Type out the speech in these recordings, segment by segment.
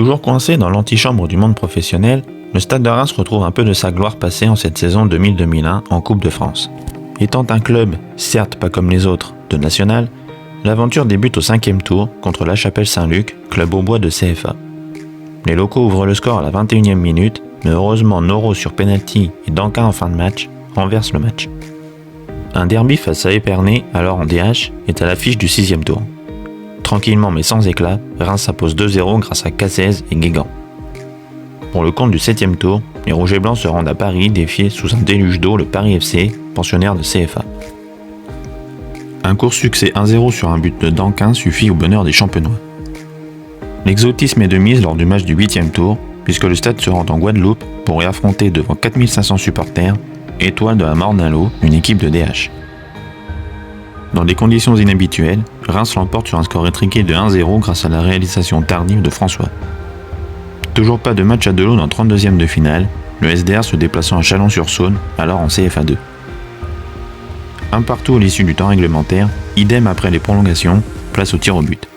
Toujours coincé dans l'antichambre du monde professionnel, le Stade de Reims retrouve un peu de sa gloire passée en cette saison 2000-2001 en Coupe de France. Étant un club, certes pas comme les autres, de national, l'aventure débute au 5e tour contre La Chapelle-Saint-Luc, club au bois de CFA. Les locaux ouvrent le score à la 21e minute, mais heureusement Noro sur penalty et Danquin en fin de match renversent le match. Un derby face à Épernay, alors en DH, est à l'affiche du 6e tour. Tranquillement mais sans éclat, Reims s'impose 2-0 grâce à Cassez et Guégan. Pour le compte du 7e tour, les Rouges et Blancs se rendent à Paris défier sous un déluge d'eau le Paris FC, pensionnaire de CFA. Un court succès 1-0 sur un but de Danquin suffit au bonheur des Champenois. L'exotisme est de mise lors du match du 8e tour, puisque le stade se rend en Guadeloupe pour y affronter devant 4500 supporters, Étoile de la Morne-à-l'Eau, une équipe de DH. Dans des conditions inhabituelles, Reims l'emporte sur un score étriqué de 1-0 grâce à la réalisation tardive de François. Toujours pas de match à Delaune en 32e de finale, le SDR se déplaçant à Chalon-sur-Saône, alors en CFA2. Un partout à l'issue du temps réglementaire, idem après les prolongations, place au tir au but.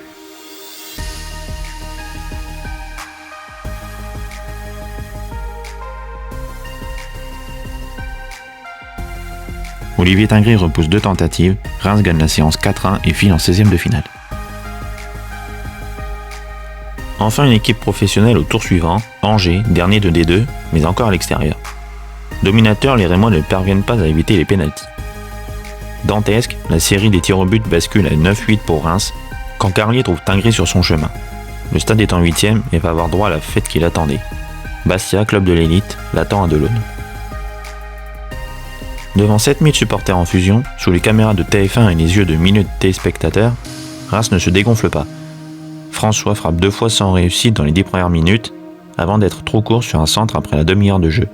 Olivier Tingré repousse 2 tentatives, Reims gagne la séance 4-1 et file en 16e de finale. Enfin une équipe professionnelle au tour suivant, Angers, dernier de D2, mais encore à l'extérieur. Dominateurs, les Rémois ne parviennent pas à éviter les pénaltys. Dantesque, la série des tirs au but bascule à 9-8 pour Reims, quand Carlier trouve Tingré sur son chemin. Le stade est en 8e et va avoir droit à la fête qu'il attendait. Bastia, club de l'élite, l'attend à Delaune. Devant 7000 supporters en fusion, sous les caméras de TF1 et les yeux de milliers de téléspectateurs, Reims ne se dégonfle pas. François frappe 2 fois sans réussite dans les 10 premières minutes, avant d'être trop court sur un centre après la demi-heure de jeu.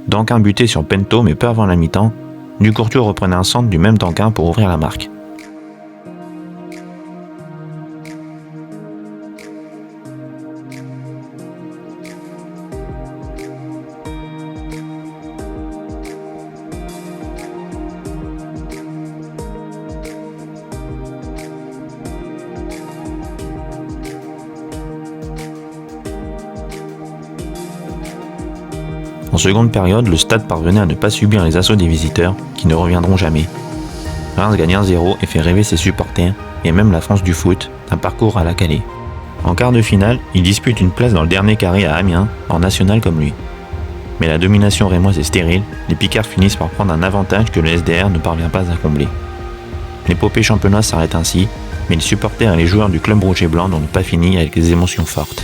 Danquin buté sur Pento mais peu avant la mi-temps, Ducourtois reprenait un centre du même Danquin pour ouvrir la marque. En seconde période, le stade parvenait à ne pas subir les assauts des visiteurs, qui ne reviendront jamais. Reims gagne 1-0 et fait rêver ses supporters, et même la France du foot, un parcours à la Calais. En quart de finale, il dispute une place dans le dernier carré à Amiens, en national comme lui. Mais la domination rémoise est stérile, les Picards finissent par prendre un avantage que le SDR ne parvient pas à combler. L'épopée champenoise s'arrête ainsi, mais les supporters et les joueurs du club rouge et blanc n'ont pas fini avec des émotions fortes.